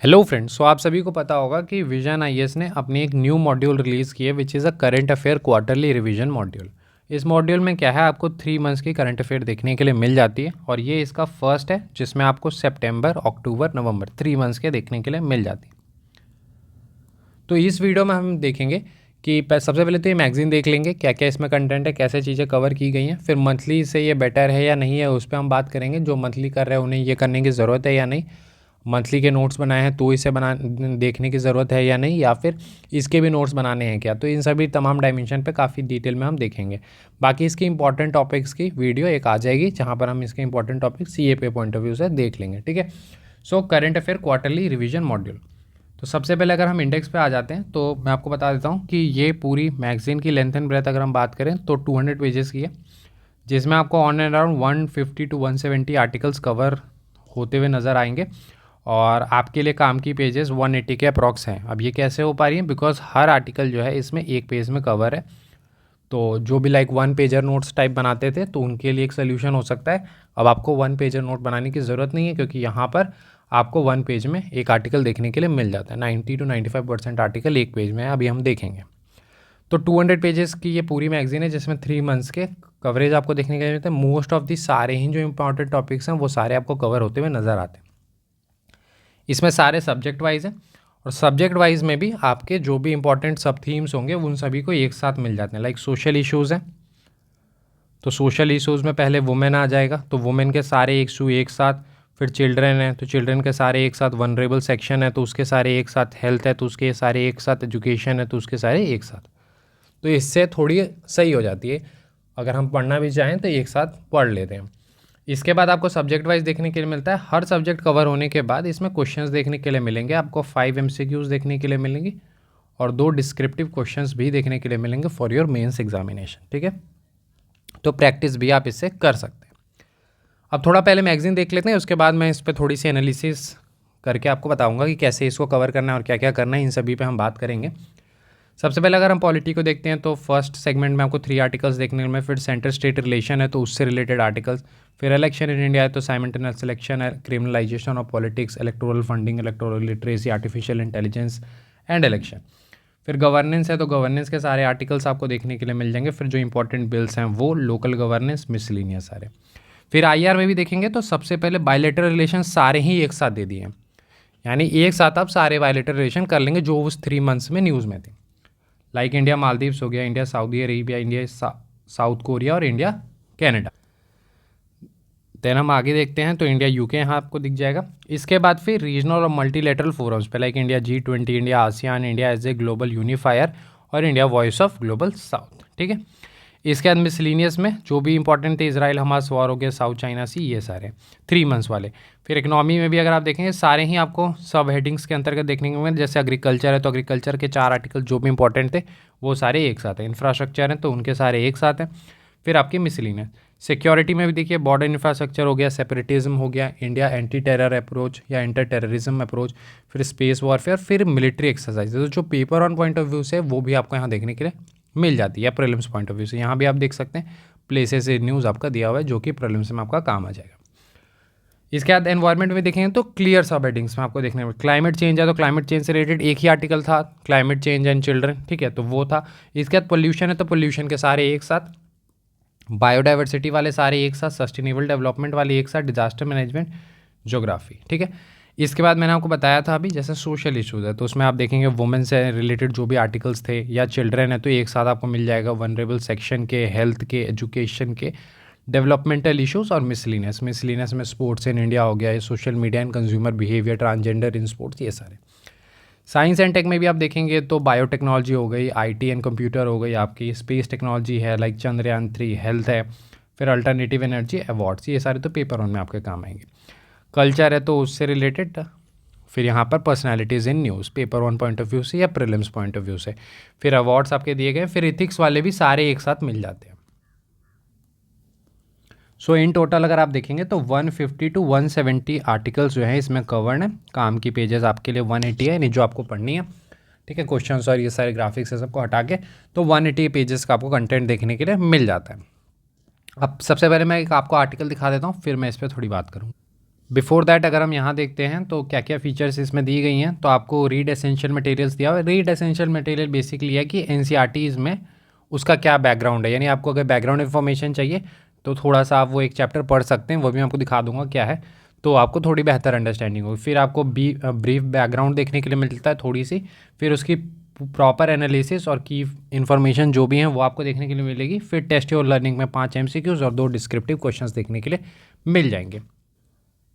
Hello friends, सो आप सभी को पता होगा कि विजन आईएएस ने अपनी एक न्यू मॉड्यूल रिलीज़ की है which is a current affair quarterly revision module. इस मॉड्यूल में क्या है, आपको 3 मंथ्स की करंट अफेयर देखने के लिए मिल जाती है और ये इसका फर्स्ट है जिसमें आपको सितंबर, अक्टूबर, नवंबर 3 मंथ्स के देखने के लिए मिल जाती है। तो इस वीडियो में हम देखेंगे कि सबसे पहले तो ये मैगजीन देख लेंगे, क्या क्या इसमें कंटेंट है, कैसे चीज़ें कवर की गई हैं। फिर मंथली से ये बेटर है या नहीं है उस पर हम बात करेंगे। जो मंथली कर रहे हैं उन्हें ये करने की ज़रूरत है या नहीं, मंथली के नोट्स बनाए हैं तो इसे देखने की ज़रूरत है या नहीं, या फिर इसके भी नोट्स बनाने हैं क्या। तो इन सभी तमाम डायमेंशन पे काफ़ी डिटेल में हम देखेंगे। बाकी इसकी इंपॉर्टेंट टॉपिक्स की वीडियो एक आ जाएगी जहाँ पर हम इसके इंपॉर्टेंट टॉपिक सीए पे पॉइंट ऑफ व्यू से देख लेंगे। ठीक है। So current affair quarterly revision module. तो सबसे पहले अगर हम इंडेक्स पे आ जाते हैं तो मैं आपको बता देता हूँ कि ये पूरी मैगजीन की लेंथ एंड ब्रेथ अगर हम बात करें तो 200 पेजेस की है, जिसमें आपको on and around 150 to 170 articles cover होते हुए नज़र आएंगे। और आपके लिए काम की पेजेस 180 के अप्रॉक्स हैं। अब ये कैसे हो पा रही है, बिकॉज हर आर्टिकल जो है इसमें एक पेज में कवर है। तो जो भी लाइक 1 पेजर नोट्स टाइप बनाते थे तो उनके लिए एक सोल्यूशन हो सकता है। अब आपको 1 पेजर नोट बनाने की ज़रूरत नहीं है, क्योंकि यहाँ पर आपको 1 पेज में एक आर्टिकल देखने के लिए मिल जाता है। 90 to 95% आर्टिकल एक पेज में है, अभी हम देखेंगे। तो 200 पेजेस की ये पूरी मैगजीन है जिसमें 3 मंथ्स के कवरेज आपको देखने के लिए मिलते हैं। मोस्ट ऑफ दी सारे ही जो इंपॉर्टेंट टॉपिक्स हैं वो सारे आपको कवर होते हुए नज़र आते हैं। इसमें सारे सब्जेक्ट वाइज हैं और सब्जेक्ट वाइज में भी आपके जो भी इंपॉर्टेंट सब थीम्स होंगे उन सभी को एक साथ मिल जाते हैं। लाइक सोशल इश्यूज़ हैं तो सोशल इश्यूज़ में पहले वुमेन आ जाएगा, तो वुमेन के सारे इशू एक साथ। फिर चिल्ड्रन है तो चिल्ड्रन के सारे एक साथ। वनरेबल सेक्शन है तो उसके सारे एक साथ। हेल्थ है तो उसके सारे एक साथ। एजुकेशन है तो उसके सारे एक साथ। तो इससे थोड़ी सही हो जाती है, अगर हम पढ़ना भी चाहें तो एक साथ पढ़ लेते हैं। इसके बाद आपको सब्जेक्ट वाइज देखने के लिए मिलता है। हर सब्जेक्ट कवर होने के बाद इसमें क्वेश्चंस देखने के लिए मिलेंगे। आपको 5 MCQs देखने के लिए मिलेंगी और 2 डिस्क्रिप्टिव क्वेश्चंस भी देखने के लिए मिलेंगे फॉर योर मेंस एग्जामिनेशन। ठीक है, तो प्रैक्टिस भी आप इससे कर सकते हैं। अब थोड़ा पहले मैगजीन देख लेते हैं, उसके बाद मैं इस पर थोड़ी सी एनालिसिस करके आपको बताऊंगा कि कैसे इसको कवर करना है और क्या क्या करना है। इन सभी पे हम बात करेंगे। सबसे पहले अगर हम पॉलिटी को देखते हैं तो फर्स्ट सेगमेंट में आपको 3 आर्टिकल्स देखने में। फिर सेंटर स्टेट रिलेशन है तो उससे रिलेटेड आर्टिकल्स। फिर इलेक्शन इन इंडिया है तो साइमल्टेनियस इलेक्शन है, criminalisation of politics, electoral funding, electoral literacy, artificial intelligence and election. फिर गवर्नेंस है तो गवर्नेंस के सारे आर्टिकल्स आपको देखने के लिए मिल जाएंगे। फिर जो इंपॉर्टेंट बिल्स हैं वो लोकल गवर्नेंस, मिसलिनियस सारे। फिर आईआर में भी देखेंगे तो सबसे पहले बायलैटरल रिलेशन सारे ही एक साथ दे दिए हैं, यानी एक साथ आप सारे बायलैटरल रिलेशन कर लेंगे जो उस 3 मंथ्स में न्यूज़ में थे। लाइक इंडिया मालदीव्स हो गया, India Saudi Arabia, India south Korea और इंडिया कनाडा। देन हम आगे देखते हैं तो इंडिया यूके यहाँ आपको दिख जाएगा। इसके बाद फिर रीजनल और मल्टीलेटरल फोरम्स पे like India G20, India ASEAN, India as a global unifier और India voice of global south. ठीक है। इसके बाद मिसलिनियस में जो भी इंपॉर्टेंट थे, इसराइल हमास वॉर हो गया, साउथ चाइना सी, ये सारे 3 मंथ्स वाले। फिर इकोनॉमी में भी अगर आप देखेंगे सारे ही आपको सब हेडिंग्स के अंतर्गत देखने को मिलेंगे। जैसे एग्रीकल्चर है तो एग्रीकल्चर के 4 आर्टिकल जो भी इंपॉर्टेंट थे वो सारे एक साथ हैं। इंफ्रास्ट्रक्चर है तो उनके सारे एक साथ हैं। फिर आपकी मिसलिनियस सिक्योरिटी में भी देखिए, बॉर्डर इंफ्रास्ट्रक्चर हो गया, सेपरेटिज्म हो गया, इंडिया एंटी टेरर अप्रोच या इंटर टेररिज्म अप्रोच, फिर स्पेस वॉरफेयर, फिर मिलिट्री एक्सरसाइज। तो जो paper on point of view से वो भी आपको यहाँ देखने के लिए मिल जाती है प्रीलिम्स पॉइंट ऑफ व्यू से। यहाँ भी आप देख सकते हैं प्लेसेस न्यूज़ आपका दिया हुआ है जो कि प्रीलिम्स में आपका काम आ जाएगा। इसके बाद एनवायरनमेंट में देखेंगे तो क्लियर सब हेडिंग्स में आपको देखने में क्लाइमेट चेंज है तो क्लाइमेट चेंज से रिलेटेड एक ही आर्टिकल था, क्लाइमेट चेंज एंड चिल्ड्रन। ठीक है, तो वो था। इसके बाद पोल्यूशन है तो पोल्यूशन के सारे एक साथ, बायोडाइवर्सिटी वाले सारे एक साथ, सस्टेनेबल डेवलपमेंट वाले एक साथ, डिजास्टर मैनेजमेंट, ज्योग्राफी। ठीक है। इसके बाद मैंने आपको बताया था अभी जैसे सोशल इश्यूज़ है तो उसमें आप देखेंगे वुमेन से रिलेटेड जो भी आर्टिकल्स थे, या चिल्ड्रन है तो एक साथ आपको मिल जाएगा वनरेबल सेक्शन के, हेल्थ के, एजुकेशन के, डेवलपमेंटल इश्यूज़ और मिसलिनियस में स्पोर्ट्स इन इंडिया हो गया, ये social media and consumer behaviour, transgender in sports, ये सारे। साइंस एंड टेक में भी आप देखेंगे तो बायोटेक्नोलॉजी हो गई, आईटी एंड कंप्यूटर हो गई, आपकी स्पेस टेक्नोलॉजी है लाइक चंद्रयान 3, हेल्थ है, फिर अल्टरनेटिव एनर्जी अवार्ड्स, ये सारे तो पेपर वन में आपके काम आएंगे। कल्चर है तो उससे रिलेटेड। फिर यहाँ पर personalities in news, paper one point of view से या प्रीलिम्स पॉइंट ऑफ व्यू से। फिर अवार्ड्स आपके दिए गए। फिर इथिक्स वाले भी सारे एक साथ मिल जाते हैं। सो इन टोटल अगर आप देखेंगे तो 150 to 170 आर्टिकल्स जो हैं इसमें कवर्ड है। काम की पेजेस आपके लिए 180 है, यानी जो आपको पढ़नी है। ठीक है, क्वेश्चन और ये सारे ग्राफिक्स है सबको हटा के तो 180 पेजेस का आपको कंटेंट देखने के लिए मिल जाता है। अब सबसे पहले मैं एक आपको आर्टिकल दिखा देता हूँ, फिर मैं इस पर थोड़ी बात करूँ। बिफोर दैट अगर हम यहाँ देखते हैं तो क्या क्या फीचर्स इसमें दी गई हैं, तो आपको रीड एसेंशियल मटेरियल्स दिया हुआ है। रीड एसेंशियल मटेरियल बेसिकली है कि एनसीईआरटीज़ में उसका क्या बैकग्राउंड है, यानी आपको अगर बैकग्राउंड इन्फॉर्मेशन चाहिए तो थोड़ा सा आप वो एक चैप्टर पढ़ सकते हैं, वो भी मैं आपको दिखा दूंगा क्या है, तो आपको थोड़ी बेहतर अंडरस्टैंडिंग होगी। फिर आपको ब्रीफ बैकग्राउंड देखने के लिए मिलता है थोड़ी सी, फिर उसकी प्रॉपर एनालिसिस और की इन्फॉर्मेशन जो भी हैं वो आपको देखने के लिए मिलेगी। फिर टेस्ट योर लर्निंग में 5 एमसीक्यूज और 2 डिस्क्रिप्टिव क्वेश्चंस देखने के लिए मिल जाएंगे।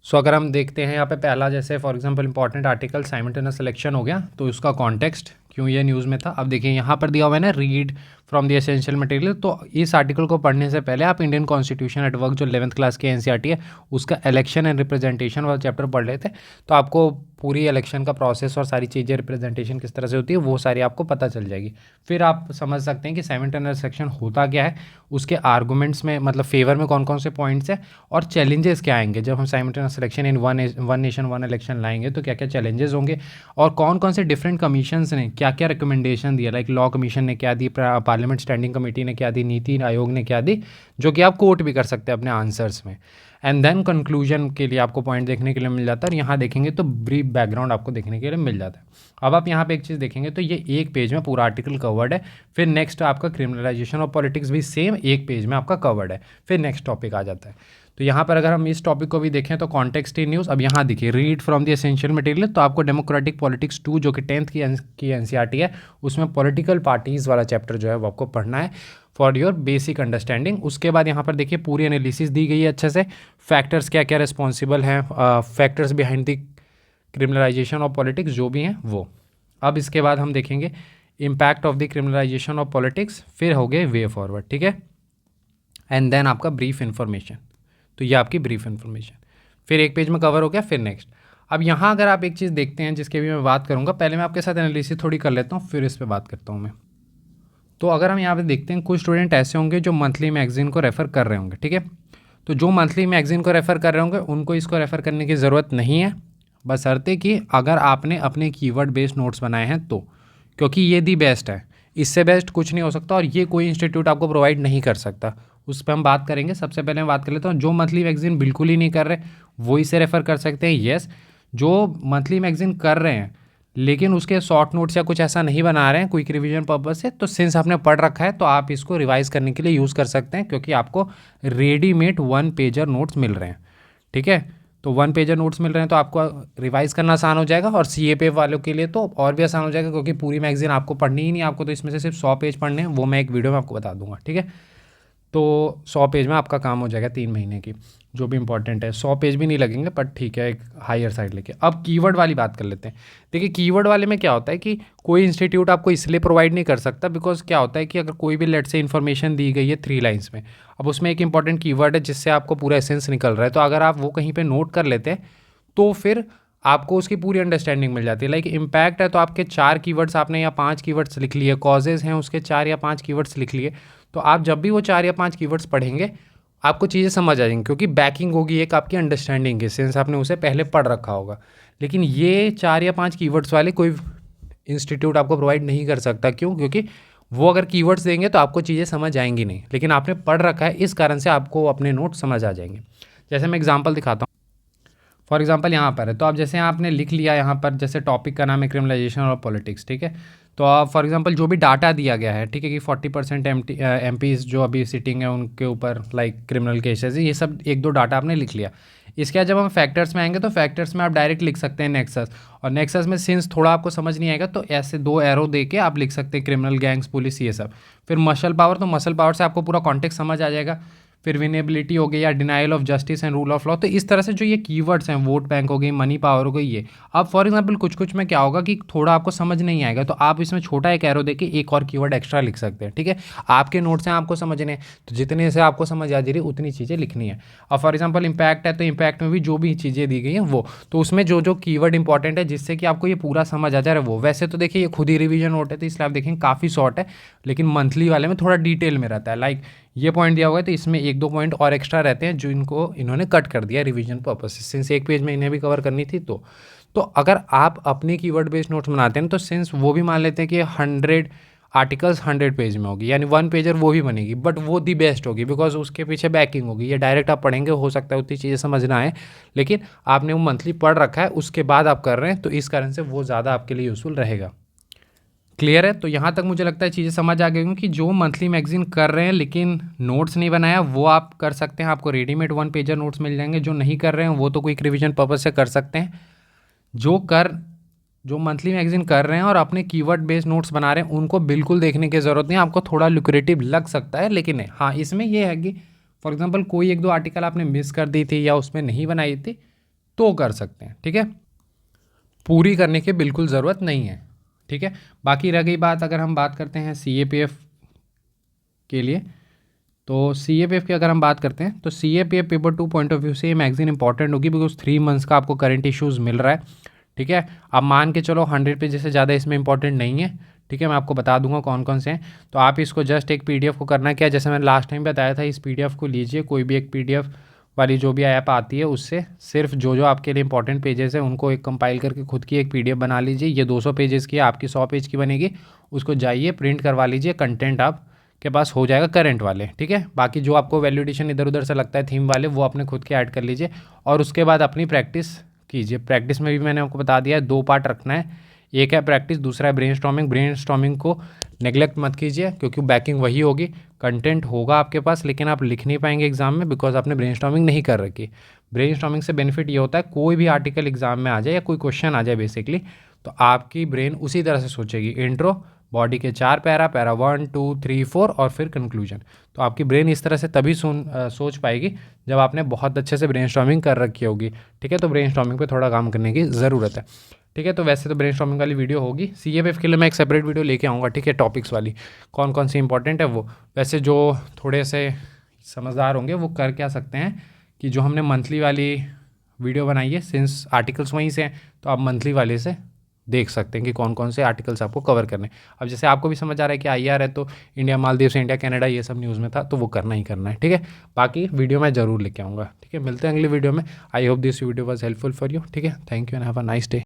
सो अगर हम देखते हैं यहाँ पे पहला, जैसे for example important article simultaneous selection हो गया, तो उसका कॉन्टेक्स्ट क्यों ये न्यूज़ में था। अब देखिए यहाँ पर दिया हुआ है ना, read from the essential material, तो इस आर्टिकल को पढ़ने से पहले आप इंडियन कॉन्स्टिट्यूशन एट वर्क जो 11th क्लास के एनसीईआरटी है उसका इलेक्शन एंड रिप्रेजेंटेशन वाला चैप्टर पढ़ लेते, तो आपको पूरी इलेक्शन का प्रोसेस और सारी चीज़ें, रिप्रेजेंटेशन किस तरह से होती है वो सारी आपको पता चल जाएगी। फिर आप समझ सकते हैं कि साइमल्टेनियस सिलेक्शन होता क्या है, उसके आर्गूमेंट्स में मतलब फेवर में कौन कौन से पॉइंट्स हैं और चैलेंजेस क्या आएंगे जब हम simultaneous selection in one nation one election लाएंगे, तो क्या क्या चैलेंजेस होंगे और कौन कौन से डिफरेंट कमीशंस ने क्या क्या रिकमेंडेशन दिया, लाइक लॉ कमीशन ने क्या दी, पार्लियामेंट स्टैंडिंग कमेटी ने क्या दी, नीति आयोग ने क्या दी, जो कि आप कोट भी कर सकते हैं अपने आंसर्स में। एंड देन कंक्लूजन के लिए आपको पॉइंट देखने के लिए मिल जाता है, और यहाँ देखेंगे तो ब्रीफ बैकग्राउंड आपको देखने के लिए मिल जाता है। अब आप यहाँ पे एक चीज़ देखेंगे तो ये एक पेज में पूरा आर्टिकल कवर्ड है। फिर नेक्स्ट आपका क्रिमिनलाइजेशन ऑफ पॉलिटिक्स भी सेम एक पेज में आपका कवर्ड है। फिर नेक्स्ट टॉपिक आ जाता है। तो यहाँ पर अगर हम इस टॉपिक को भी देखें तो कॉन्टेक्स्ट इन न्यूज़। अब यहाँ देखिए, read from the essential material, तो आपको डेमोक्रेटिक पॉलिटिक्स 2 जो कि 10th की एनसीईआरटी है उसमें पॉलिटिकल पार्टीज़ वाला चैप्टर जो है वो आपको पढ़ना है फॉर योर बेसिक अंडरस्टैंडिंग। उसके बाद यहाँ पर देखिए पूरी एनालिसिस दी गई है अच्छे से, फैक्टर्स क्या क्या रिस्पॉन्सिबल हैं, factors behind the criminalisation of politics जो भी हैं वो। अब इसके बाद हम देखेंगे impact of the criminalisation of politics, फिर हो गए वे फॉरवर्ड, ठीक है, एंड देन आपका ब्रीफ इन्फॉर्मेशन। तो ये आपकी ब्रीफ इन्फॉर्मेशन फिर एक पेज में कवर हो गया। फिर नेक्स्ट, अब यहाँ अगर आप एक चीज़ देखते हैं जिसके भी मैं बात करूँगा, पहले मैं आपके साथ एनालिसिस थोड़ी कर लेता हूँ फिर इस पर बात करता हूँ मैं। तो अगर हम यहाँ पे देखते हैं, कुछ स्टूडेंट ऐसे होंगे जो मंथली मैगजीन को रेफ़र कर रहे होंगे, ठीक है, तो जो मंथली मैगजीन को रेफ़र कर रहे होंगे उनको इसको रेफ़र करने की ज़रूरत नहीं है, बशर्ते कि अगर आपने अपने कीवर्ड बेस्ड नोट्स बनाए हैं तो, क्योंकि ये दी बेस्ट है, इससे बेस्ट कुछ नहीं हो सकता और ये कोई इंस्टीट्यूट आपको प्रोवाइड नहीं कर सकता। उस पर हम बात करेंगे। सबसे पहले मैं बात कर लेता हूँ, जो मंथली मैगजीन बिल्कुल ही नहीं कर रहे वो इसे रेफ़र कर सकते हैं। येस, जो मंथली मैगजीन कर रहे हैं लेकिन उसके शॉर्ट नोट्स या कुछ ऐसा नहीं बना रहे हैं क्विक रिवीजन पर्पज से, तो सिंस आपने पढ़ रखा है तो आप इसको रिवाइज करने के लिए यूज़ कर सकते हैं, क्योंकि आपको रेडीमेड 1 पेजर नोट्स मिल रहे हैं, ठीक है। तो 1 पेजर नोट्स मिल रहे हैं तो आपको रिवाइज करना आसान हो जाएगा, और CAPF वालों के लिए तो और भी आसान हो जाएगा, क्योंकि पूरी मैगजीन आपको पढ़नी ही नहीं, आपको तो इसमें से सिर्फ 100 पेज पढ़ने हैं, वो मैं एक वीडियो में आपको बता दूंगा, ठीक है। तो 100 पेज में आपका काम हो जाएगा 3 महीने की, जो भी इंपॉर्टेंट है। 100 पेज भी नहीं लगेंगे, बट ठीक है, एक हायर साइड लेके। अब कीवर्ड वाली बात कर लेते हैं। देखिए, कीवर्ड वाले में क्या होता है कि कोई इंस्टीट्यूट आपको इसलिए प्रोवाइड नहीं कर सकता, बिकॉज क्या होता है कि अगर कोई भी लेट से इन्फॉर्मेशन दी गई है 3 लाइन्स में, अब उसमें एक इंपॉर्टेंट कीवर्ड है जिससे आपको पूरा एसेंस निकल रहा है, तो अगर आप वो कहीं पर नोट कर लेते हैं तो फिर आपको उसकी पूरी अंडरस्टैंडिंग मिल जाती है। लाइक इम्पैक्ट है तो आपके 4 कीवर्ड्स आपने या 5 कीवर्ड्स लिख लिए, कॉजेज़ हैं उसके 4 या 5 कीवर्ड्स लिख लिए, तो आप जब भी वो 4 या 5 कीवर्ड्स पढ़ेंगे आपको चीज़ें समझ आ जाएंगी, क्योंकि बैकिंग होगी एक आपकी अंडरस्टैंडिंग की, सिंस आपने उसे पहले पढ़ रखा होगा। लेकिन ये 4 या 5 कीवर्ड्स वाले कोई इंस्टीट्यूट आपको प्रोवाइड नहीं कर सकता। क्यों? क्योंकि वो अगर कीवर्ड्स देंगे तो आपको चीज़ें समझ आएंगी नहीं, लेकिन आपने पढ़ रखा है, इस कारण से आपको अपने नोट समझ आ जाएंगे। जैसे मैं एग्जाम्पल दिखाता हूँ। फॉर एग्जांपल यहाँ पर है, तो अब जैसे आपने लिख लिया यहाँ पर, जैसे टॉपिक का नाम है क्रिमिनलाइजेशन और पॉलिटिक्स, ठीक है। तो आप फॉर एग्जांपल जो भी डाटा दिया गया है, ठीक है, कि 40% MPs जो अभी सिटिंग है उनके ऊपर लाइक क्रिमिनल केसेस, ये सब 1-2 डाटा आपने लिख लिया। इसके बाद जब हम फैक्टर्स में आएंगे तो फैक्टर्स में आप डायरेक्ट लिख सकते हैं नेक्सस, और नेक्सस में सिंस थोड़ा आपको समझ नहीं आएगा तो ऐसे 2 एरो दे के आप लिख सकते हैं क्रिमिनल गैंग्स, पुलिस, ये सब। फिर मसल पावर, तो मसल पावर से आपको पूरा कॉन्टेक्स्ट समझ आ जाएगा। फिर विनेबिलिटी हो गई या denial of justice and rule of law. तो इस तरह से जो ये कीवर्ड्स हैं, वोट बैंक हो गई, मनी पावर हो गई, ये अब फॉर एग्जांपल कुछ में क्या होगा कि थोड़ा आपको समझ नहीं आएगा तो आप इसमें छोटा एक एरो देके एक और कीवर्ड एक्स्ट्रा लिख सकते हैं, ठीक है। आपके नोट्स हैं, आपको समझने हैं, तो जितने से आपको समझ आ जा रही उतनी चीज़ें लिखनी है। अब फॉर एग्जाम्पल इम्पैक्ट है, तो इम्पैक्ट में भी जो भी चीज़ें दी गई हैं वो, तो उसमें जो जो कीवर्ड इंपॉर्टेंट है जिससे कि आपको ये पूरा समझ आ जा रहा है वो। वैसे तो देखिए ये खुद ही रिवीजन नोट है, तो इसलिए आप देखेंगे काफ़ी शॉर्ट है, लेकिन मंथली वाले में थोड़ा डिटेल में रहता है। लाइक ये पॉइंट दिया हुआ है तो इसमें 1-2 पॉइंट और एक्स्ट्रा रहते हैं जो इन्होंने कट कर दिया रिवीजन पर्पस से, सिंस एक पेज में इन्हें भी कवर करनी थी। तो अगर आप अपने कीवर्ड बेस्ड नोट्स बनाते हैं तो सिंस वो भी मान लेते हैं कि 100 आर्टिकल्स 100 पेज में होगी, यानी 1 पेजर वो भी बनेगी, बट वो दी बेस्ट होगी बिकॉज उसके पीछे बैकिंग होगी। ये डायरेक्ट आप पढ़ेंगे, हो सकता है उतनी चीज़ें समझ ना आए, लेकिन आपने वो मंथली पढ़ रखा है, उसके बाद आप कर रहे हैं, तो इस कारण से वो ज़्यादा आपके लिए यूज़फुल रहेगा। क्लियर है? तो यहाँ तक मुझे लगता है चीज़ें समझ आ गई होंगी कि जो मंथली मैगजीन कर रहे हैं लेकिन नोट्स नहीं बनाया, वो आप कर सकते हैं, आपको रेडीमेड 1 पेजर नोट्स मिल जाएंगे। जो नहीं कर रहे हैं वो तो क्विक रिवीजन पर्पज़ से कर सकते हैं। जो मंथली मैगजीन कर रहे हैं और अपने कीवर्ड बेस्ड नोट्स बना रहे हैं, उनको बिल्कुल देखने की ज़रूरत नहीं है। आपको थोड़ा लुक्रेटिव लग सकता है, लेकिन नहीं। हाँ, इसमें यह है कि फॉर एग्जांपल कोई 1-2 आर्टिकल आपने मिस कर दी थी या उसमें नहीं बनाई थी, तो कर सकते हैं, ठीक है। पूरी करने की बिल्कुल ज़रूरत नहीं है, ठीक है। बाकी रह गई बात, अगर हम बात करते हैं CAPF के लिए, तो CAPF की अगर हम बात करते हैं तो CAPF paper 2 point of view से ये मैगजीन इंपॉर्टेंट होगी बिकॉज 3 मंथ्स का आपको करंट इश्यूज़ मिल रहा है, ठीक है। अब मान के चलो 100 पेज से ज़्यादा इसमें इंपॉर्टेंट नहीं है, ठीक है। मैं आपको बता दूंगा कौन कौन से हैं, तो आप इसको जस्ट एक PDF को करना क्या, जैसे मैंने लास्ट टाइम बताया था, इस PDF को लीजिए, कोई भी एक PDF वाली जो भी ऐप आती है उससे सिर्फ जो आपके लिए इंपॉर्टेंट पेजेस है उनको एक कंपाइल करके खुद की एक PDF बना लीजिए। ये 200 पेजेस की, आपकी 100 पेज की बनेगी, उसको जाइए प्रिंट करवा लीजिए, कंटेंट आप के पास हो जाएगा करंट वाले, ठीक है। बाकी जो आपको वैल्यूडेशन इधर उधर से लगता है थीम वाले, वो अपने खुद के ऐड कर लीजिए और उसके बाद अपनी प्रैक्टिस कीजिए। प्रैक्टिस में भी मैंने आपको बता दिया है 2 पार्ट रखना है, एक है प्रैक्टिस, दूसरा है ब्रेनस्टॉर्मिंग। ब्रेनस्टॉर्मिंग को नेग्लेक्ट मत कीजिए क्योंकि बैकिंग वही होगी, कंटेंट होगा आपके पास, लेकिन आप लिख नहीं पाएंगे एग्जाम में बिकॉज आपने ब्रेनस्टॉर्मिंग नहीं कर रखी। ब्रेनस्टॉर्मिंग से बेनिफिट ये होता है, कोई भी आर्टिकल एग्जाम में आ जाए या कोई क्वेश्चन आ जाए बेसिकली, तो आपकी ब्रेन उसी तरह से सोचेगी, इंट्रो, बॉडी के 4 पैरा 1 2 3 4 और फिर कंक्लूजन। तो आपकी ब्रेन इस तरह से तभी सोच पाएगी जब आपने बहुत अच्छे से ब्रेनस्टॉर्मिंग कर रखी होगी, ठीक है। तो ब्रेनस्टॉर्मिंग पे थोड़ा काम करने की ज़रूरत है, ठीक है। तो वैसे तो ब्रेनस्टॉर्मिंग वाली वीडियो होगी, CAPF के लिए मैं एक सेपरेट वीडियो लेके आऊँगा, ठीक है, टॉपिक्स वाली, कौन कौन सी इंपॉर्टेंट है वो। वैसे जो थोड़े से समझदार होंगे वो कर क्या सकते हैं कि जो हमने मंथली वाली वीडियो बनाई है, सिंस आर्टिकल्स वहीं से हैं, तो आप मंथली वाले से देख सकते हैं कि कौन कौन से आर्टिकल्स आपको कवर करने हैं। अब जैसे आपको भी समझ आ रहा है कि IR है तो इंडिया मालदीव से इंडिया कनाडा ये सब न्यूज़ में था, तो वो करना ही करना है, ठीक है। बाकी वीडियो मैं ज़रूर लेके आऊँगा, ठीक है। मिलते हैं अगली वीडियो में। I hope this video was helpful for you, ठीक है। Thank you and have a nice day.